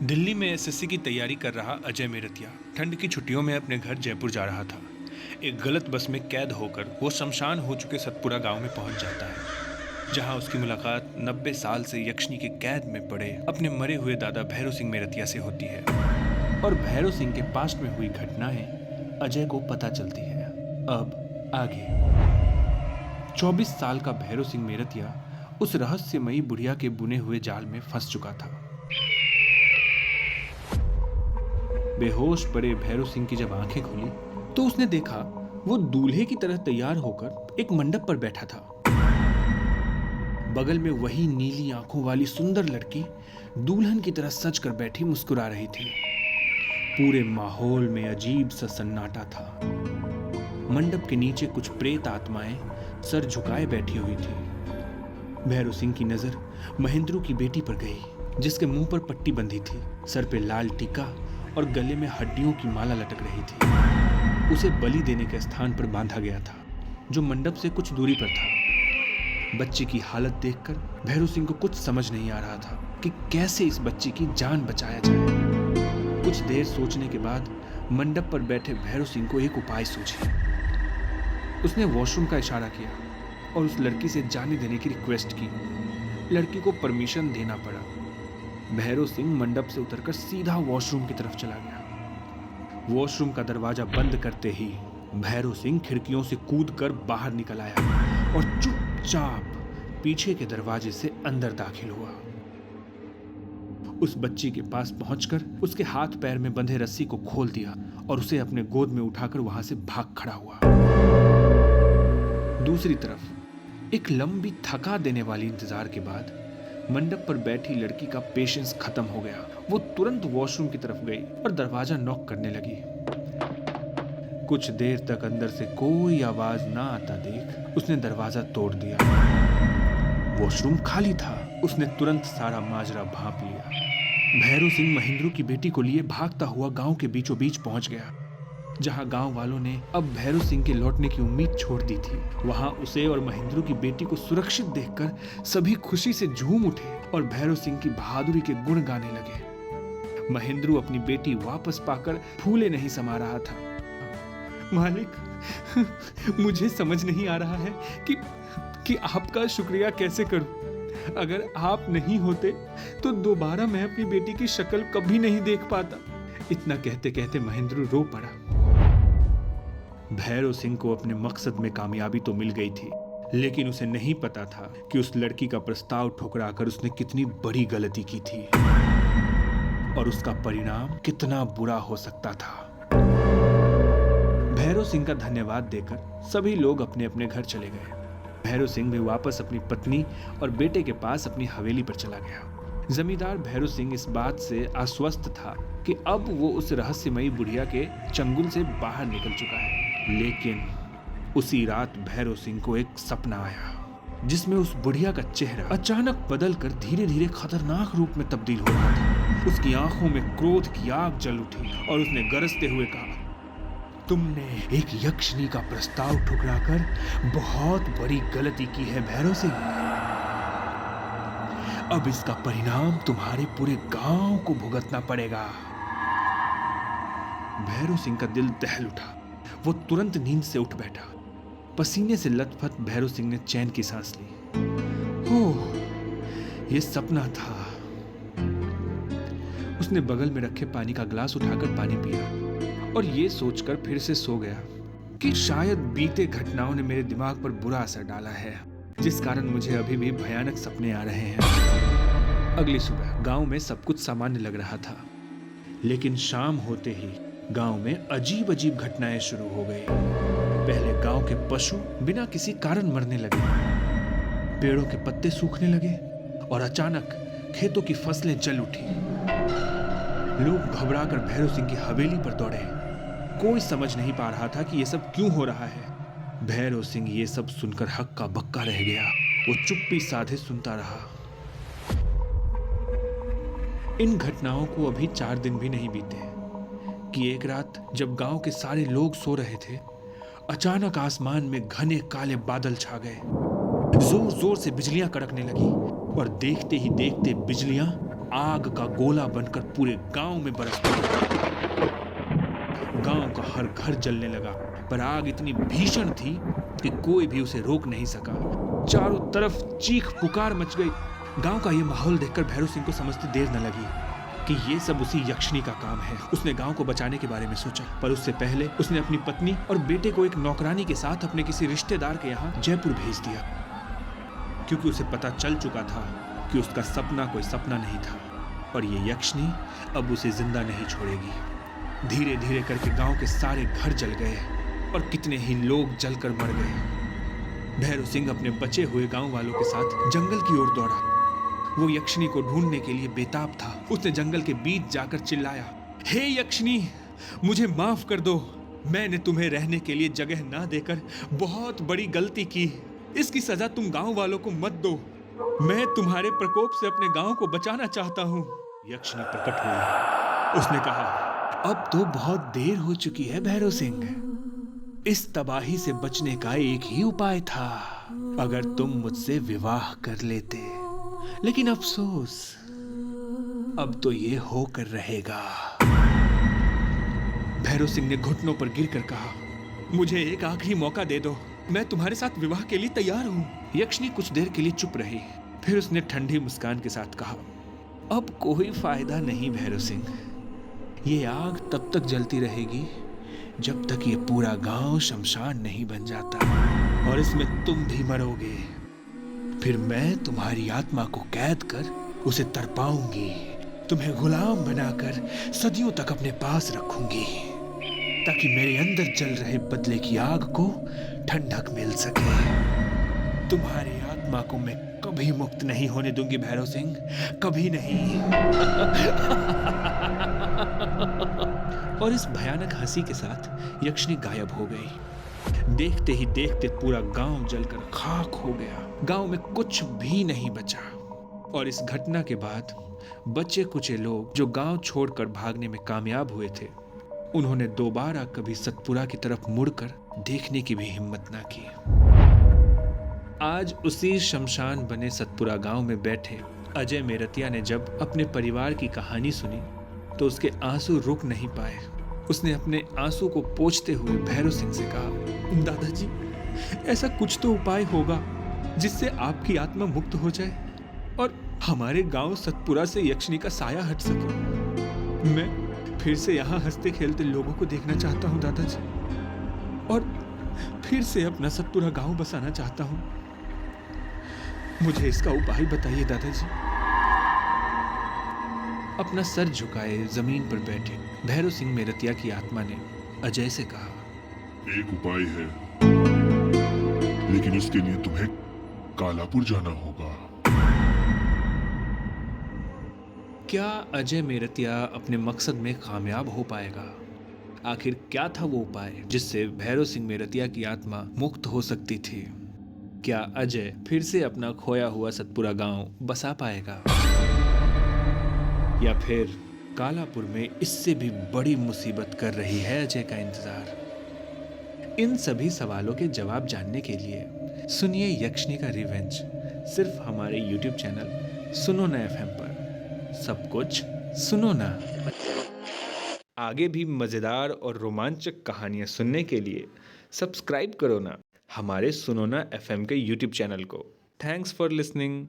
दिल्ली में एसएससी की तैयारी कर रहा अजय मेरतिया ठंड की छुट्टियों में अपने घर जयपुर जा रहा था। एक गलत बस में कैद होकर वो शमशान हो चुके सतपुरा गांव में पहुंच जाता है, जहां उसकी मुलाकात 90 साल से यक्षिणी के कैद में पड़े अपने मरे हुए दादा भैरव सिंह मेरतिया से होती है। और भैरव सिंह के पास्ट में हुई घटनाएं अजय को पता चलती है। अब आगे 24 साल का भैरव सिंह मेरतिया उस रहस्यमयी बुढ़िया के बुने हुए जाल में फंस चुका था। बेहोश पड़े भैरव सिंह की जब आंखें खुली तो उसने देखा वो दूल्हे की तरह तैयार होकर एक मंडप पर बैठा था। बगल में वही नीली आंखों वाली सुंदर लड़की दुल्हन की तरह सज कर बैठी मुस्कुरा रही थी। पूरे माहौल में अजीब सा सन्नाटा था। मंडप के नीचे कुछ प्रेत आत्माएं सर झुकाए बैठी हुई थी। भैरव सिंह की नजर महेंद्रू की बेटी पर गई, जिसके मुंह पर पट्टी बंधी थी, सर पे लाल टीका और गले में हड्डियों की माला लटक रही थी। उसे बलि देने के स्थान पर बांधा गया था, जो मंडप से कुछ दूरी पर था। बच्चे की हालत देखकर भैरव सिंह को कुछ समझ नहीं आ रहा था कि कैसे इस बच्चे की जान बचाया जाए। कुछ देर सोचने के बाद मंडप पर बैठे भैरव सिंह को एक उपाय सूझी। उसने वॉशरूम का इशारा किया और उस लड़की से जाने देने की रिक्वेस्ट की। लड़की को परमिशन देना पड़ा। भैरव सिंह मंडप से उतरकर सीधा वॉशरूम की तरफ चला गया। वॉशरूम का दरवाजा बंद करते ही भैरव सिंह खिड़कियों से कूदकर बाहर निकल आया और चुपचाप पीछे के दरवाजे से अंदर दाखिल हुआ। उस बच्ची के पास पहुंचकर उसके हाथ पैर में बंधे रस्सी को खोल दिया और उसे अपने गोद में उठाकर वहां से भाग खड़ा हुआ। दूसरी तरफ एक लंबी थका देने वाली इंतजार के बाद मंडप पर बैठी लड़की का पेशेंस खत्म हो गया। वो तुरंत वॉशरूम की तरफ गई और दरवाजा नॉक करने लगी। कुछ देर तक अंदर से कोई आवाज ना आता देख उसने दरवाजा तोड़ दिया। वॉशरूम खाली था। उसने तुरंत सारा माजरा भांप लिया। भैरव सिंह महेंद्रू की बेटी को लिए भागता हुआ गांव के बीचों बीच पहुंच गया, जहां गांव वालों ने अब भैरव सिंह के लौटने की उम्मीद छोड़ दी थी। वहां उसे और महेंद्रू की बेटी को सुरक्षित देखकर सभी खुशी से झूम उठे और भैरव सिंह की बहादुरी के गुण गाने लगे। महेंद्रू अपनी बेटी वापस पाकर फूले नहीं समा रहा था। मालिक, मुझे समझ नहीं आ रहा है कि आपका शुक्रिया कैसे करूं। अगर आप नहीं होते तो दोबारा मैं अपनी बेटी की शक्ल कभी नहीं देख पाता। इतना कहते कहते महेंद्रू रो पड़ा। भैरव सिंह को अपने मकसद में कामयाबी तो मिल गई थी, लेकिन उसे नहीं पता था कि उस लड़की का प्रस्ताव ठुकराकर उसने कितनी बड़ी गलती की थी और उसका परिणाम कितना बुरा हो सकता था। भैरव सिंह का धन्यवाद देकर सभी लोग अपने अपने घर चले गए। भैरव सिंह भी वापस अपनी पत्नी और बेटे के पास अपनी हवेली पर चला गया। जमींदार भैरव सिंह इस बात से आश्वस्त था कि अब वो उस रहस्यमयी बुढ़िया के चंगुल से बाहर निकल चुका है। लेकिन उसी रात भैरव सिंह को एक सपना आया, जिसमें उस बुढ़िया का चेहरा अचानक बदलकर धीरे धीरे खतरनाक रूप में तब्दील हो रहा था। उसकी आंखों में क्रोध की आग जल उठी और उसने गरजते हुए कहा, तुमने एक यक्षिणी का प्रस्ताव ठुकराकर बहुत बड़ी गलती की है भैरव सिंह। अब इसका परिणाम तुम्हारे पूरे गांव को भुगतना पड़ेगा। भैरव सिंह का दिल दहल उठा। वो तुरंत नींद से उठ बैठा। पसीने से लथपथ भैरव सिंह ने चैन की सांस ली। ओह, ये सपना था। उसने बगल में रखे पानी का ग्लास उठाकर पानी पिया और ये सोचकर फिर से सो गया कि शायद बीते घटनाओं ने मेरे दिमाग पर बुरा असर डाला है, जिस कारण मुझे अभी भी भयानक सपने आ रहे हैं। अगली सुबह गांव में सब कुछ सामान्य लग रहा था, लेकिन शाम होते ही गांव में अजीब अजीब घटनाएं शुरू हो गई। पहले गांव के पशु बिना किसी कारण मरने लगे, पेड़ों के पत्ते सूखने लगे और अचानक खेतों की फसलें जल उठी। लोग घबराकर भैरव सिंह की हवेली पर दौड़े। कोई समझ नहीं पा रहा था कि यह सब क्यों हो रहा है। भैरव सिंह ये सब सुनकर हक्का बक्का रह गया। वो चुप्पी साधे सुनता रहा। इन घटनाओं को अभी 4 दिन भी नहीं बीते कि एक रात जब गांव के सारे लोग सो रहे थे, अचानक आसमान में घने काले बादल छा गए। जोर जोर से बिजलियां कड़कने लगी और देखते ही देखते बिजलियां आग का गोला बनकर पूरे गांव में बरस पड़ा। गांव का हर घर जलने लगा, पर आग इतनी भीषण थी कि कोई भी उसे रोक नहीं सका। चारों तरफ चीख पुकार मच गई। गांव का यह माहौल देखकर भैरव सिंह को समझते देर न लगी कि ये सब उसी यक्षिणी का काम है। उसने गांव को बचाने के बारे में सोचा, पर उससे पहले उसने अपनी पत्नी और बेटे को एक नौकरानी के साथ अपने किसी रिश्तेदार के यहाँ जयपुर भेज दिया, क्योंकि उसे पता चल चुका था कि उसका सपना कोई सपना नहीं था और ये यक्षिणी अब उसे जिंदा नहीं छोड़ेगी। धीरे धीरे करके गांव के सारे घर जल गए और कितने ही लोग जलकर मर गए। भैरव सिंह अपने बचे हुए गांव वालों के साथ जंगल की ओर दौड़ा। वो यक्षिणी को ढूंढने के लिए बेताब था। उसने जंगल के बीच जाकर चिल्लाया, हे यक्षिणी, मुझे माफ कर दो। मैंने तुम्हें रहने के लिए जगह ना देकर बहुत बड़ी गलती की। इसकी सजा तुम गांव वालों को मत दो। मैं तुम्हारे प्रकोप से अपने गांव को बचाना चाहता हूँ। यक्षिणी प्रकट हुई। उसने कहा, अब तो बहुत देर हो चुकी है भैरव सिंह। इस तबाही से बचने का एक ही उपाय था, अगर तुम मुझसे विवाह कर लेते। लेकिन अफसोस, अब तो ये होकर रहेगा। भैरव सिंह ने घुटनों पर गिरकर कहा, मुझे एक आखिरी मौका दे दो। मैं तुम्हारे साथ विवाह के लिए तैयार हूं। यक्षिणी कुछ देर के लिए चुप रही, फिर उसने ठंडी मुस्कान के साथ कहा, अब कोई फायदा नहीं भैरव सिंह। ये आग तब तक जलती रहेगी जब तक ये पूरा गांव शमशान नहीं बन जाता, और इसमें तुम भी मरोगे। फिर मैं तुम्हारी आत्मा को कैद कर उसे तड़पाऊंगी, तुम्हें गुलाम बनाकर सदियों तक अपने पास रखूंगी, ताकि मेरे अंदर जल रहे बदले की आग को ठंडक मिल सके। तुम्हारी आत्मा को मैं कभी मुक्त नहीं होने दूंगी भैरव सिंह, कभी नहीं। और इस भयानक हंसी के साथ यक्षिणी गायब हो गई। देखते ही देखते पूरा गांव जलकर खाक हो गया। गांव में कुछ भी नहीं बचा। और इस घटना के बाद बचे कुचे लोग जो गांव छोड़कर भागने में कामयाब हुए थे, उन्होंने दोबारा कभी सतपुरा की तरफ मुड़कर देखने की भी हिम्मत ना की। आज उसी शमशान बने सतपुरा गांव में बैठे अजय मेरतिया ने जब अपने परिवार की कहानी सुनी तो उसके आंसू रुक नहीं पाए। उसने अपने आंसू को पोंछते हुए भैरव सिंह से कहा, दादाजी, ऐसा कुछ तो उपाय होगा जिससे आपकी आत्मा मुक्त हो जाए और हमारे गांव सतपुरा से यक्षिणी का साया हट सके। मैं फिर से यहाँ हंसते खेलते लोगों को देखना चाहता हूँ दादाजी, और फिर से अपना सतपुरा गांव बसाना चाहता हूँ। मुझे इसका उपाय बताइए दादाजी। अपना सर झुकाए जमीन पर बैठे भैरव सिंह मेरतिया की आत्मा ने अजय से कहा, एक उपाय है, लेकिन उसके लिए तुम्हें कालापुर जाना होगा। क्या अजय मेरतिया अपने मकसद में कामयाब हो पाएगा? आखिर क्या था वो उपाय जिससे भैरव सिंह मेरतिया की आत्मा मुक्त हो सकती थी? क्या अजय फिर से अपना खोया हुआ सतपुरा गांव बसा पाएगा, या फिर कालापुर में इससे भी बड़ी मुसीबत कर रही है अजय का इंतजार? इन सभी सवालों के जवाब जानने के लिए सुनिए यक्षिणी का रिवेंज, सिर्फ हमारे YouTube चैनल सुनो ना FM पर। सब कुछ सुनो ना। आगे भी मजेदार और रोमांचक कहानियां सुनने के लिए सब्सक्राइब करो ना हमारे सुनो ना FM के YouTube चैनल को। Thanks for listening.